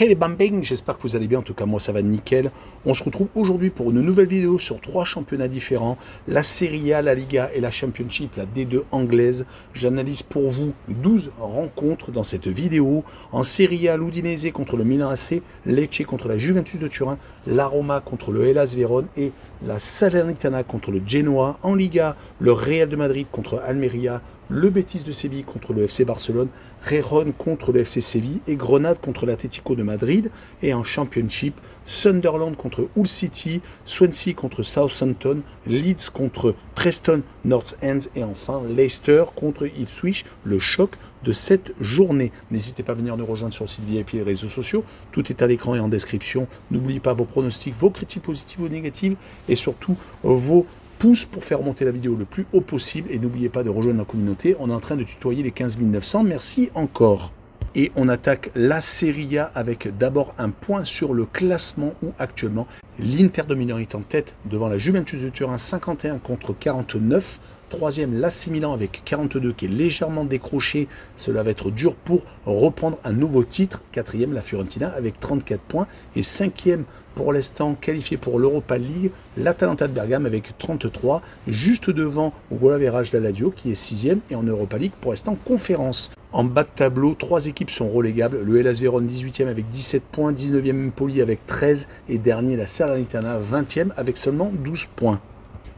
Hey les bambins, j'espère que vous allez bien, en tout cas moi ça va nickel. On se retrouve aujourd'hui pour une nouvelle vidéo sur 3 championnats différents, la Serie A, la Liga et la Championship, la D2 anglaise. J'analyse pour vous 12 rencontres dans cette vidéo. En Serie A, l'Udinese contre le Milan AC, Lecce contre la Juventus de Turin, la Roma contre le Hellas Vérone et la Salernitana contre le Genoa. En Liga, le Real de Madrid contre Almeria, le Betis de Séville contre le FC Barcelone, Gérone contre le FC Séville et Grenade contre l'Atlético de Madrid. Et en Championship, Sunderland contre Hull City, Swansea contre Southampton, Leeds contre Preston North End et enfin Leicester contre Ipswich, le choc de cette journée. N'hésitez pas à venir nous rejoindre sur le site VIP et les réseaux sociaux. Tout est à l'écran et en description. N'oubliez pas vos pronostics, vos critiques positives ou négatives et surtout vos pouces pour faire monter la vidéo le plus haut possible. Et n'oubliez pas de rejoindre la communauté. On est en train de tutoyer les 15 900. Merci encore. Et on attaque la Serie A avec d'abord un point sur le classement où actuellement l'Inter de Milan est en tête devant la Juventus de Turin 51 contre 49. Troisième, l'AC Milan avec 42 qui est légèrement décroché. Cela va être dur pour reprendre un nouveau titre. Quatrième, la Fiorentina avec 34 points. Et cinquième, pour l'instant, qualifié pour l'Europa League, l'Atalanta de Bergame avec 33. Juste devant Golavérage de la Lazio qui est sixième. Et en Europa League, pour l'instant, conférence. En bas de tableau, 3 équipes sont relégables. Le Hellas Vérone 18e avec 17 points. 19e Empoli avec 13. Et dernier, la Salernitana 20e avec seulement 12 points.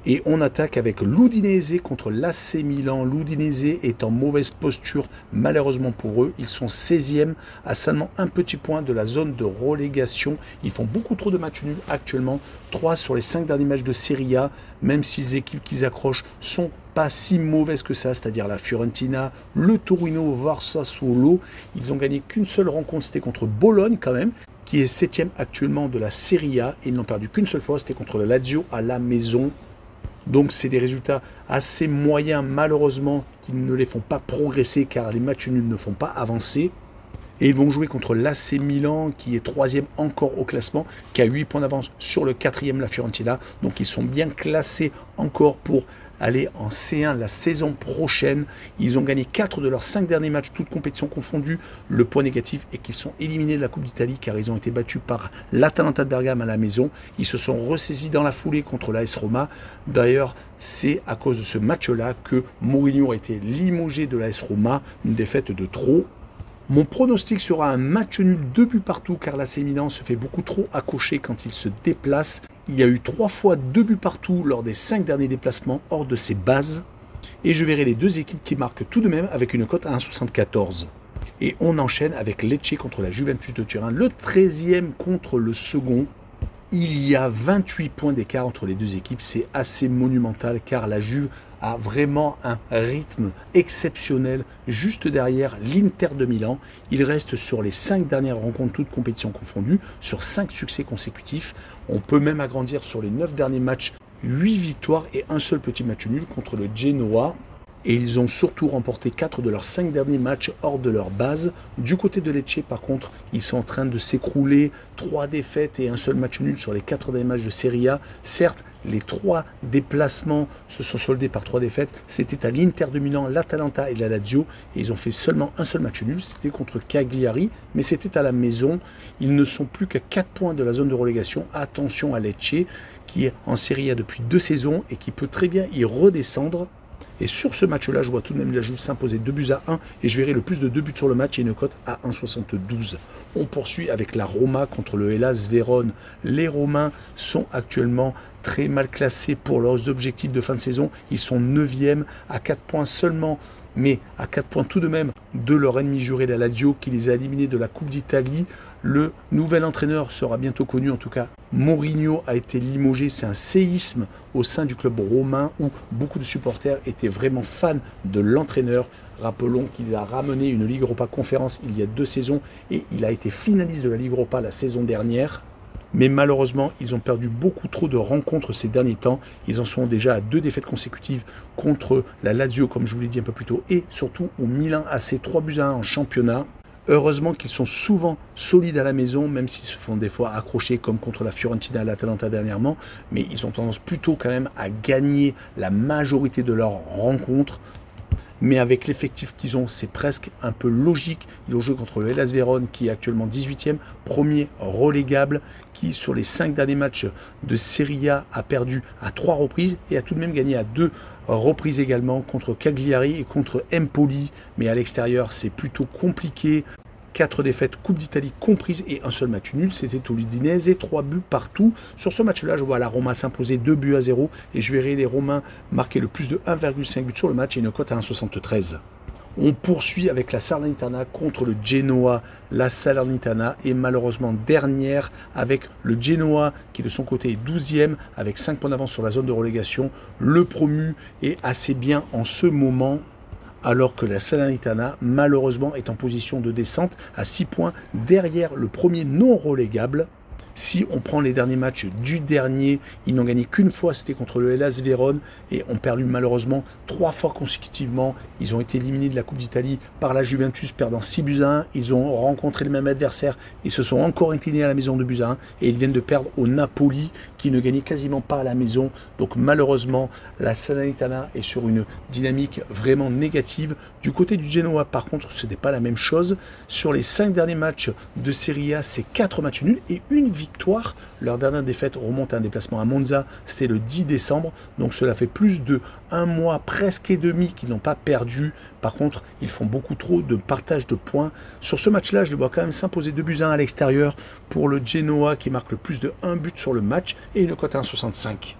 Et on attaque avec l'Udinese contre l'AC Milan. L'Udinese est en mauvaise posture, malheureusement pour eux. Ils sont 16e à seulement un petit point de la zone de relégation. Ils font beaucoup trop de matchs nuls actuellement. 3 sur les 5 derniers matchs de Serie A, même si les équipes qu'ils accrochent sont pas si mauvaises que ça, c'est-à-dire la Fiorentina, le Torino, Sassuolo. Ils ont gagné qu'une seule rencontre, c'était contre Bologne quand même, qui est 7e actuellement de la Serie A. Et ils n'ont perdu qu'une seule fois, c'était contre la Lazio à la maison. Donc c'est des résultats assez moyens malheureusement qui ne les font pas progresser car les matchs nuls ne font pas avancer. Et ils vont jouer contre l'AC Milan qui est 3e encore au classement, qui a 8 points d'avance sur le 4e, la Fiorentina. Donc ils sont bien classés encore pour aller en C1 la saison prochaine. Ils ont gagné 4 de leurs 5 derniers matchs, toutes compétitions confondues. Le point négatif est qu'ils sont éliminés de la Coupe d'Italie car ils ont été battus par l'Atalanta de Bergame à la maison. Ils se sont ressaisis dans la foulée contre l'AS Roma. D'ailleurs, c'est à cause de ce match-là que Mourinho a été limogé de l'AS Roma, une défaite de trop. Mon pronostic sera un match nul 2 buts partout car l'AC Milan se fait beaucoup trop accrocher quand il se déplace. Il y a eu 3 fois 2 buts partout lors des 5 derniers déplacements hors de ses bases. Et je verrai les deux équipes qui marquent tout de même avec une cote à 1,74. Et on enchaîne avec Lecce contre la Juventus de Turin, le 13e contre le second. Il y a 28 points d'écart entre les deux équipes, c'est assez monumental car la Juve a vraiment un rythme exceptionnel juste derrière l'Inter de Milan. Il reste sur les 5 dernières rencontres, toutes compétitions confondues, sur 5 succès consécutifs. On peut même agrandir sur les 9 derniers matchs, 8 victoires et un seul petit match nul contre le Genoa. Et ils ont surtout remporté 4 de leurs 5 derniers matchs hors de leur base. Du côté de Lecce, par contre, ils sont en train de s'écrouler. 3 défaites et un seul match nul sur les 4 derniers matchs de Serie A. Certes, les 3 déplacements se sont soldés par 3 défaites. C'était à l'Inter de Milan, l'Atalanta et la Lazio. Et ils ont fait seulement un seul match nul. C'était contre Cagliari, mais c'était à la maison. Ils ne sont plus qu'à 4 points de la zone de relégation. Attention à Lecce, qui est en Serie A depuis 2 saisons et qui peut très bien y redescendre. Et sur ce match-là, je vois tout de même la Juve s'imposer 2 buts à 1 et je verrai le plus de 2 buts sur le match et une cote à 1,72. On poursuit avec la Roma contre le Hellas Vérone. Les Romains sont actuellement très mal classés pour leurs objectifs de fin de saison. Ils sont 9e à 4 points seulement, mais à 4 points tout de même de leur ennemi juré, la Lazio, qui les a éliminés de la Coupe d'Italie. Le nouvel entraîneur sera bientôt connu, en tout cas Mourinho a été limogé. C'est un séisme au sein du club romain où beaucoup de supporters étaient vraiment fans de l'entraîneur. Rappelons qu'il a ramené une Ligue Europa Conférence il y a 2 saisons et il a été finaliste de la Ligue Europa la saison dernière. Mais malheureusement, ils ont perdu beaucoup trop de rencontres ces derniers temps. Ils en sont déjà à 2 défaites consécutives contre la Lazio, comme je vous l'ai dit un peu plus tôt, et surtout au Milan AC 3 buts à 1 en championnat. Heureusement qu'ils sont souvent solides à la maison, même s'ils se font des fois accrocher comme contre la Fiorentina et l'Atalanta dernièrement. Mais ils ont tendance plutôt quand même à gagner la majorité de leurs rencontres. mais avec l'effectif qu'ils ont, c'est presque un peu logique. Ils ont joué contre le Hellas Vérone, qui est actuellement 18e, premier relégable, qui sur les 5 derniers matchs de Serie A a perdu à 3 reprises et a tout de même gagné à 2 reprises également contre Cagliari et contre Empoli. Mais à l'extérieur, c'est plutôt compliqué. 4 défaites Coupe d'Italie comprises et un seul match nul, c'était au Udinese, 3 buts partout. Sur ce match-là, je vois la Roma s'imposer 2-0 et je verrai les Romains marquer le plus de 1,5 buts sur le match et une cote à 1,73. On poursuit avec la Salernitana contre le Genoa. La Salernitana est malheureusement dernière avec le Genoa qui de son côté est 12e avec 5 points d'avance sur la zone de relégation. Le promu est assez bien en ce moment, alors que la Salernitana, malheureusement, est en position de descente à 6 points derrière le premier non relégable. Si on prend les derniers matchs du dernier, ils n'ont gagné qu'une fois, c'était contre le Hellas Vérone, et ont perdu malheureusement 3 fois consécutivement. Ils ont été éliminés de la Coupe d'Italie par la Juventus, perdant 6-1. Ils ont rencontré le même adversaire, ils se sont encore inclinés à la maison de 2-1, et ils viennent de perdre au Napoli, qui ne gagnait quasiment pas à la maison. Donc malheureusement, la Salernitana est sur une dynamique vraiment négative. Du côté du Genoa, par contre, ce n'est pas la même chose. Sur les 5 derniers matchs de Serie A, c'est 4 matchs nuls et une victoire. Leur dernière défaite remonte à un déplacement à Monza, c'était le 10 décembre. Donc cela fait plus de 1 mois presque et demi qu'ils n'ont pas perdu. Par contre, ils font beaucoup trop de partage de points. Sur ce match-là, je les vois quand même s'imposer 2-1 à l'extérieur pour le Genoa qui marque le plus de 1 but sur le match et une cote à 1,65.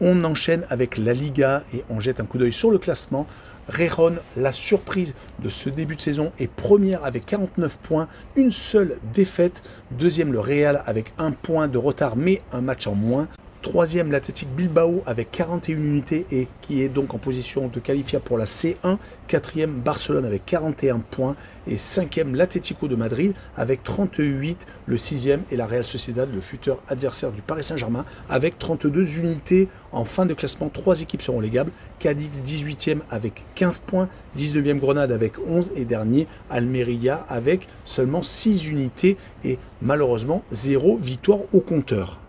On enchaîne avec la Liga et on jette un coup d'œil sur le classement. Gijón, la surprise de ce début de saison, est première avec 49 points, une seule défaite. Deuxième, le Real avec 1 point de retard mais un match en moins. Troisième, l'Athletic Bilbao avec 41 unités et qui est donc en position de qualifier pour la C1. Quatrième, Barcelone avec 41 points. Et cinquième, l'Atlético de Madrid avec 38. Le sixième est la Real Sociedad, le futur adversaire du Paris Saint-Germain, avec 32 unités. En fin de classement, 3 équipes seront légables. Cadix 18e avec 15 points. 19e, Grenade avec 11. Et dernier, Almeria avec seulement 6 unités. Et malheureusement, 0 victoire au compteur.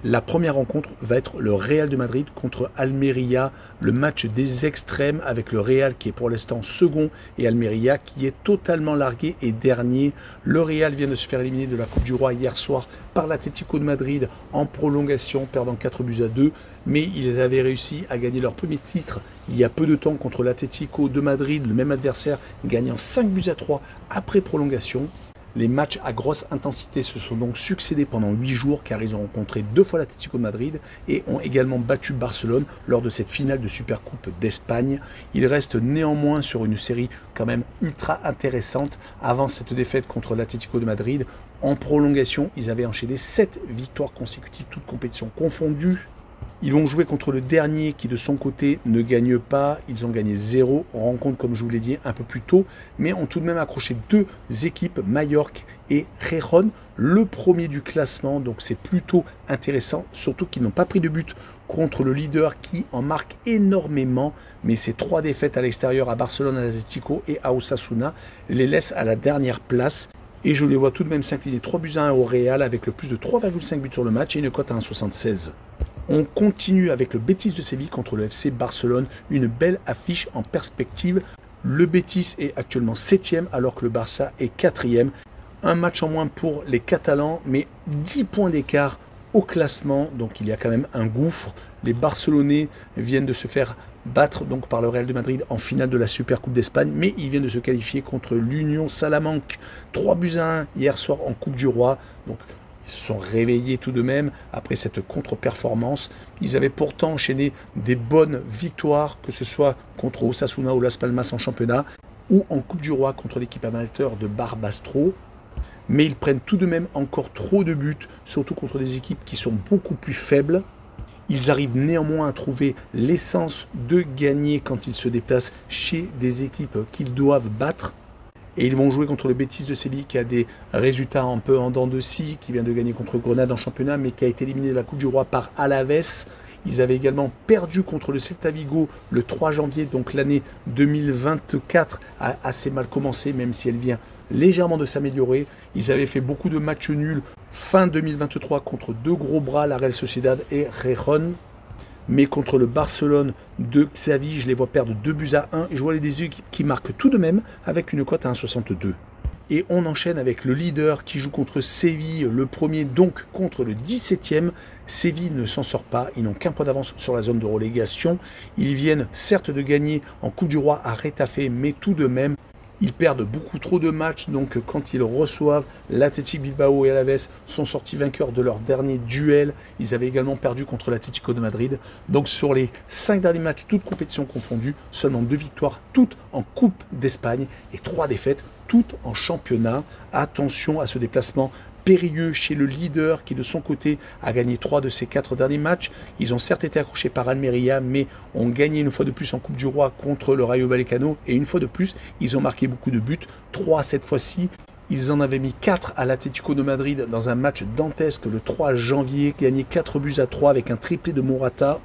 La première rencontre va être le Real de Madrid contre Almeria, le match des extrêmes avec le Real qui est pour l'instant second et Almeria qui est totalement largué et dernier. Le Real vient de se faire éliminer de la Coupe du Roi hier soir par l'Atlético de Madrid en prolongation, perdant 4-2, mais ils avaient réussi à gagner leur premier titre il y a peu de temps contre l'Atlético de Madrid, le même adversaire, gagnant 5-3 après prolongation. Les matchs à grosse intensité se sont donc succédés pendant 8 jours car ils ont rencontré 2 fois l'Atlético de Madrid et ont également battu Barcelone lors de cette finale de Supercoupe d'Espagne. Ils restent néanmoins sur une série quand même ultra intéressante avant cette défaite contre l'Atlético de Madrid. En prolongation, ils avaient enchaîné 7 victoires consécutives, toutes compétitions confondues. Ils vont jouer contre le dernier qui de son côté ne gagne pas. Ils ont gagné 0. On rencontre, comme je vous l'ai dit, un peu plus tôt. Mais ont tout de même accroché 2 équipes, Mallorca et Gijón, le premier du classement. Donc c'est plutôt intéressant. Surtout qu'ils n'ont pas pris de but contre le leader qui en marque énormément. Mais ces 3 défaites à l'extérieur à Barcelone, à l'Atlético et à Osasuna les laissent à la dernière place. Et je les vois tout de même s'incliner 3-1 au Real avec le plus de 3,5 buts sur le match et une cote à 1,76. On continue avec le Betis de Séville contre le FC Barcelone, une belle affiche en perspective. Le Betis est actuellement 7e alors que le Barça est 4e. Un match en moins pour les Catalans, mais 10 points d'écart au classement, donc il y a quand même un gouffre. Les Barcelonais viennent de se faire battre donc par le Real de Madrid en finale de la Supercoupe d'Espagne, mais ils viennent de se qualifier contre l'Union Salamanque 3-1 hier soir en Coupe du Roi. Donc ils se sont réveillés tout de même après cette contre-performance. Ils avaient pourtant enchaîné des bonnes victoires, que ce soit contre Osasuna ou Las Palmas en championnat, ou en Coupe du Roi contre l'équipe amateur de Barbastro. Mais ils prennent tout de même encore trop de buts, surtout contre des équipes qui sont beaucoup plus faibles. Ils arrivent néanmoins à trouver l'essence de gagner quand ils se déplacent chez des équipes qu'ils doivent battre. Et ils vont jouer contre le Betis de Séville qui a des résultats un peu en dents de scie, qui vient de gagner contre Grenade en championnat, mais qui a été éliminé de la Coupe du Roi par Alaves. Ils avaient également perdu contre le Celta Vigo le 3 janvier, donc l'année 2024 a assez mal commencé, même si elle vient légèrement de s'améliorer. Ils avaient fait beaucoup de matchs nuls fin 2023 contre 2 gros bras, la Real Sociedad et Gijón. Mais contre le Barcelone de Xavi, je les vois perdre 2-1 et je vois les équipes qui marquent tout de même avec une cote à 1,62. Et on enchaîne avec le leader qui joue contre Séville, le premier donc contre le 17e. Séville ne s'en sort pas, ils n'ont qu'un point d'avance sur la zone de relégation. Ils viennent certes de gagner en Coupe du Roi à Retafe, mais tout de même, ils perdent beaucoup trop de matchs. Donc quand ils reçoivent l'Athletic Bilbao et Alaves, sont sortis vainqueurs de leur dernier duel. Ils avaient également perdu contre l'Atlético de Madrid. Donc sur les 5 derniers matchs, toutes compétitions confondues, seulement 2 victoires, toutes en Coupe d'Espagne et 3 défaites, toutes en championnat. Attention à ce déplacement périlleux chez le leader qui de son côté a gagné 3 de ses 4 derniers matchs. Ils ont certes été accrochés par Almeria, mais ont gagné une fois de plus en Coupe du Roi contre le Rayo Vallecano, et une fois de plus ils ont marqué beaucoup de buts, 3 cette fois-ci. Ils en avaient mis 4 à l'Atlético de Madrid dans un match dantesque le 3 janvier, gagné 4-3 avec un triplé de Morata.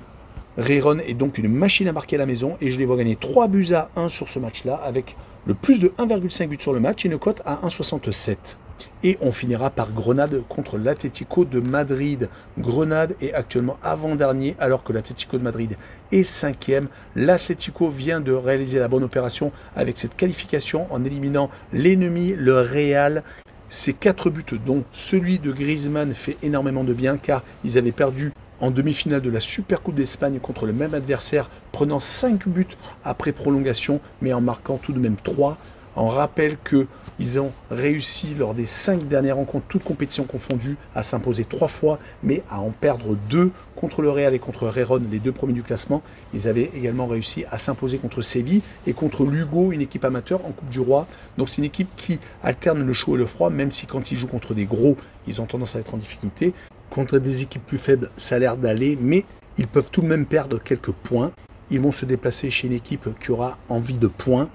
Rayron est donc une machine à marquer à la maison et je les vois gagner 3-1 sur ce match-là avec le plus de 1,5 buts sur le match et une cote à 1,67. Et on finira par Grenade contre l'Atlético de Madrid. Grenade est actuellement avant-dernier alors que l'Atlético de Madrid est 5e. L'Atlético vient de réaliser la bonne opération avec cette qualification en éliminant l'ennemi, le Real. Ces 4 buts, dont celui de Griezmann, fait énormément de bien car ils avaient perdu en demi-finale de la Supercoupe d'Espagne contre le même adversaire, prenant 5 buts après prolongation, mais en marquant tout de même 3. On rappelle qu'ils ont réussi lors des 5 dernières rencontres, toutes compétitions confondues, à s'imposer 3 fois, mais à en perdre 2 contre le Real et contre Rayron, les 2 premiers du classement. Ils avaient également réussi à s'imposer contre Séville et contre Lugo, une équipe amateur en Coupe du Roi. Donc c'est une équipe qui alterne le chaud et le froid, même si quand ils jouent contre des gros, ils ont tendance à être en difficulté. Contre des équipes plus faibles, ça a l'air d'aller, mais ils peuvent tout de même perdre quelques points. Ils vont se déplacer chez une équipe qui aura envie de points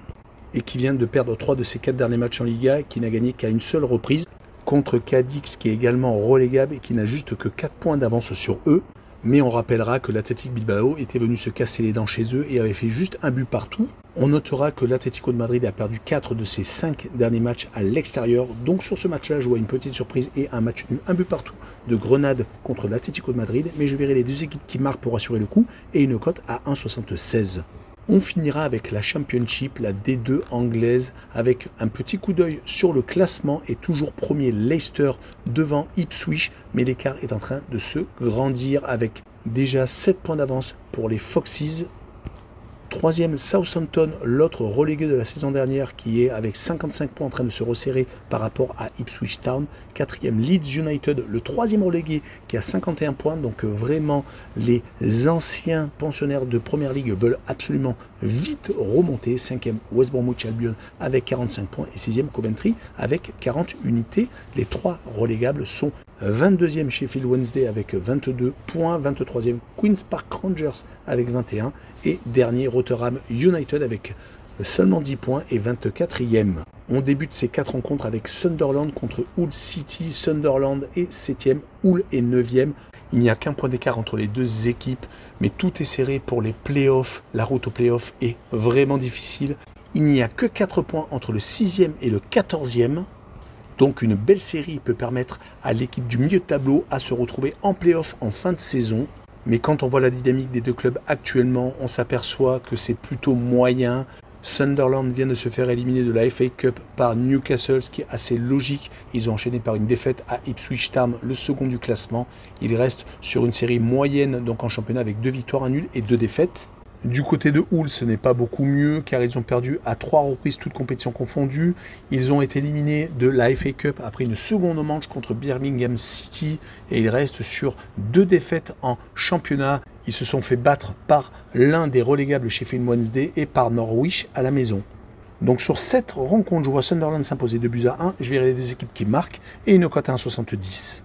et qui vient de perdre 3 de ses 4 derniers matchs en Liga et qui n'a gagné qu'à une seule reprise contre Cadix, qui est également relégable et qui n'a juste que 4 points d'avance sur eux. Mais on rappellera que l'Athletic Bilbao était venu se casser les dents chez eux et avait fait juste un but partout. On notera que l'Atlético de Madrid a perdu 4 de ses 5 derniers matchs à l'extérieur. Donc sur ce match-là, je vois une petite surprise et un match nul, un but partout de Grenade contre l'Atlético de Madrid. Mais je verrai les 2 équipes qui marquent pour assurer le coup et une cote à 1,76. On finira avec la Championship, la D2 anglaise, avec un petit coup d'œil sur le classement et toujours premier Leicester devant Ipswich, mais l'écart est en train de se grandir avec déjà 7 points d'avance pour les Foxes. 3e Southampton, l'autre relégué de la saison dernière qui est avec 55 points en train de se resserrer par rapport à Ipswich Town. 4e Leeds United, le 3e relégué qui a 51 points. Donc vraiment les anciens pensionnaires de Première Ligue veulent absolument vite remonter. 5e West Bromwich Albion avec 45 points et 6e Coventry avec 40 unités. Les 3 relégables sont 22e Sheffield Wednesday avec 22 points, 23e Queen's Park Rangers avec 21 et dernier Rotherham United avec seulement 10 points et 24e. On débute ces 4 rencontres avec Sunderland contre Hull City. Sunderland est 7e, Hull est 9e. Il n'y a qu'un point d'écart entre les 2 équipes, mais tout est serré pour les playoffs. La route aux playoffs est vraiment difficile. Il n'y a que 4 points entre le 6e et le 14e. Donc une belle série peut permettre à l'équipe du milieu de tableau à se retrouver en play-off en fin de saison. Mais quand on voit la dynamique des 2 clubs actuellement, on s'aperçoit que c'est plutôt moyen. Sunderland vient de se faire éliminer de la FA Cup par Newcastle, ce qui est assez logique. Ils ont enchaîné par une défaite à Ipswich Town, le second du classement. Ils restent sur une série moyenne donc en championnat avec 2 victoires, un nul et 2 défaites. Du côté de Hull, ce n'est pas beaucoup mieux car ils ont perdu à 3 reprises toutes compétitions confondues. Ils ont été éliminés de la FA Cup après une seconde manche contre Birmingham City et ils restent sur 2 défaites en championnat. Ils se sont fait battre par l'un des relégables Sheffield Wednesday et par Norwich à la maison. Donc sur cette rencontre, je vois Sunderland s'imposer 2-1. Je verrai les 2 équipes qui marquent et une cote à 1,70.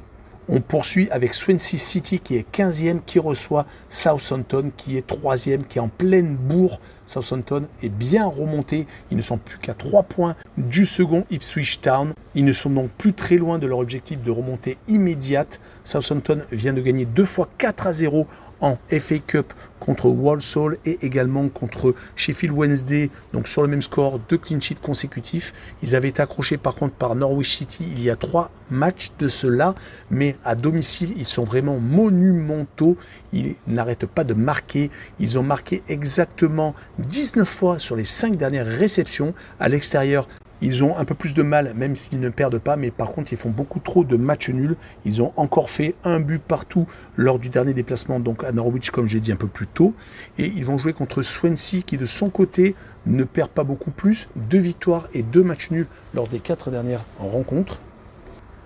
On poursuit avec Swansea City qui est 15e, qui reçoit Southampton qui est 3e, qui est en pleine bourre. Southampton est bien remonté. Ils ne sont plus qu'à 3 points du second Ipswich Town. Ils ne sont donc plus très loin de leur objectif de remontée immédiate. Southampton vient de gagner 2 fois 4-0 en FA Cup contre Walsall et également contre Sheffield Wednesday, donc sur le même score, 2 clean sheets consécutifs. Ils avaient été accrochés par contre par Norwich City il y a 3 matchs de cela, mais à domicile, ils sont vraiment monumentaux. Ils n'arrêtent pas de marquer. Ils ont marqué exactement 19 fois sur les 5 dernières réceptions. À l'extérieur, ils ont un peu plus de mal, même s'ils ne perdent pas, mais par contre, ils font beaucoup trop de matchs nuls. Ils ont encore fait un but partout lors du dernier déplacement, donc à Norwich, comme j'ai dit un peu plus tôt. Et ils vont jouer contre Swansea, qui de son côté ne perd pas beaucoup plus. 2 victoires et 2 matchs nuls lors des 4 dernières rencontres.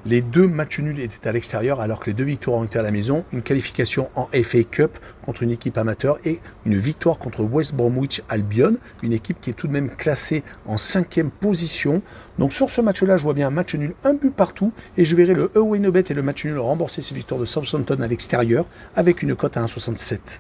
Les 2 matchs nuls étaient à l'extérieur alors que les 2 victoires ont été à la maison. Une qualification en FA Cup contre une équipe amateur et une victoire contre West Bromwich Albion, une équipe qui est tout de même classée en 5e position. Donc sur ce match-là, je vois bien un match nul, un but partout, et je verrai le away no bet et le match nul rembourser ces victoires de Southampton à l'extérieur avec une cote à 1,67.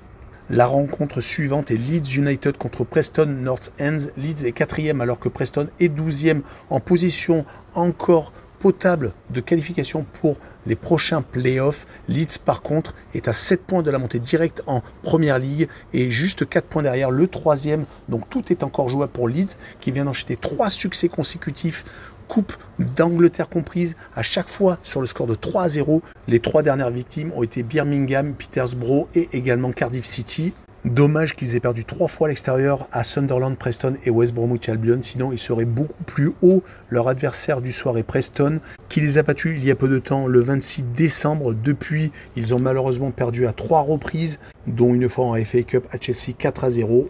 La rencontre suivante est Leeds United contre Preston North End. Leeds est 4e alors que Preston est 12e en position encore potable de qualification pour les prochains playoffs. Leeds par contre est à 7 points de la montée directe en première ligue et juste 4 points derrière le 3e, donc tout est encore jouable pour Leeds qui vient d'enchaîner 3 succès consécutifs, Coupe d'Angleterre comprise, à chaque fois sur le score de 3-0. Les 3 dernières victimes ont été Birmingham, Peterborough et également Cardiff City. Dommage qu'ils aient perdu 3 fois à l'extérieur à Sunderland, Preston et West Bromwich Albion, sinon ils seraient beaucoup plus haut. Leur adversaire du soir est Preston, qui les a battus il y a peu de temps, le 26 décembre. Depuis, ils ont malheureusement perdu à 3 reprises, dont une fois en FA Cup à Chelsea 4-0.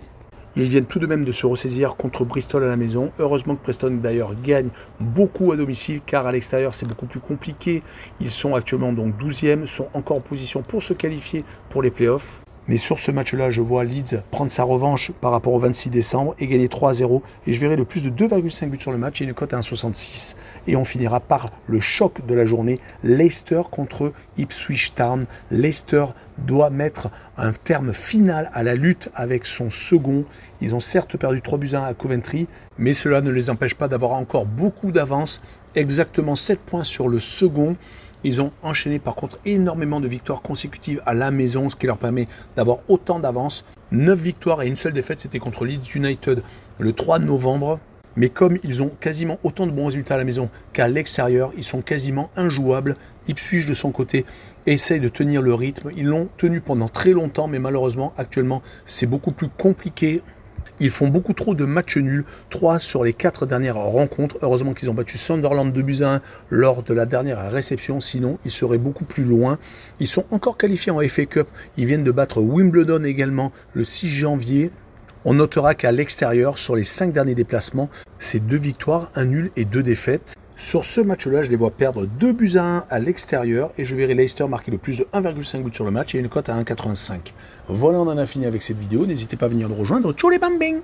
Ils viennent tout de même de se ressaisir contre Bristol à la maison. Heureusement que Preston d'ailleurs gagne beaucoup à domicile car à l'extérieur c'est beaucoup plus compliqué. Ils sont actuellement donc 12e, sont encore en position pour se qualifier pour les playoffs. Mais sur ce match-là, je vois Leeds prendre sa revanche par rapport au 26 décembre et gagner 3-0. Et je verrai le plus de 2,5 buts sur le match et une cote à 1,66. Et on finira par le choc de la journée, Leicester contre Ipswich Town. Leicester doit mettre un terme final à la lutte avec son second. Ils ont certes perdu 3-1 à Coventry, mais cela ne les empêche pas d'avoir encore beaucoup d'avance. Exactement 7 points sur le second. Ils ont enchaîné par contre énormément de victoires consécutives à la maison, ce qui leur permet d'avoir autant d'avance. 9 victoires et une seule défaite, c'était contre Leeds United le 3 novembre. Mais comme ils ont quasiment autant de bons résultats à la maison qu'à l'extérieur, ils sont quasiment injouables. Ipswich de son côté essaye de tenir le rythme. Ils l'ont tenu pendant très longtemps, mais malheureusement actuellement c'est beaucoup plus compliqué. Ils font beaucoup trop de matchs nuls, 3 sur les 4 dernières rencontres. Heureusement qu'ils ont battu Sunderland 2-1 lors de la dernière réception, sinon ils seraient beaucoup plus loin. Ils sont encore qualifiés en FA Cup, ils viennent de battre Wimbledon également le 6 janvier. On notera qu'à l'extérieur, sur les 5 derniers déplacements, c'est 2 victoires, 1 nul et 2 défaites. Sur ce match-là, je les vois perdre 2-1 à l'extérieur et je verrai Leicester marquer le plus de 1,5 but sur le match et une cote à 1,85. Voilà, on en a fini avec cette vidéo. N'hésitez pas à venir nous rejoindre. Ciao les bambins!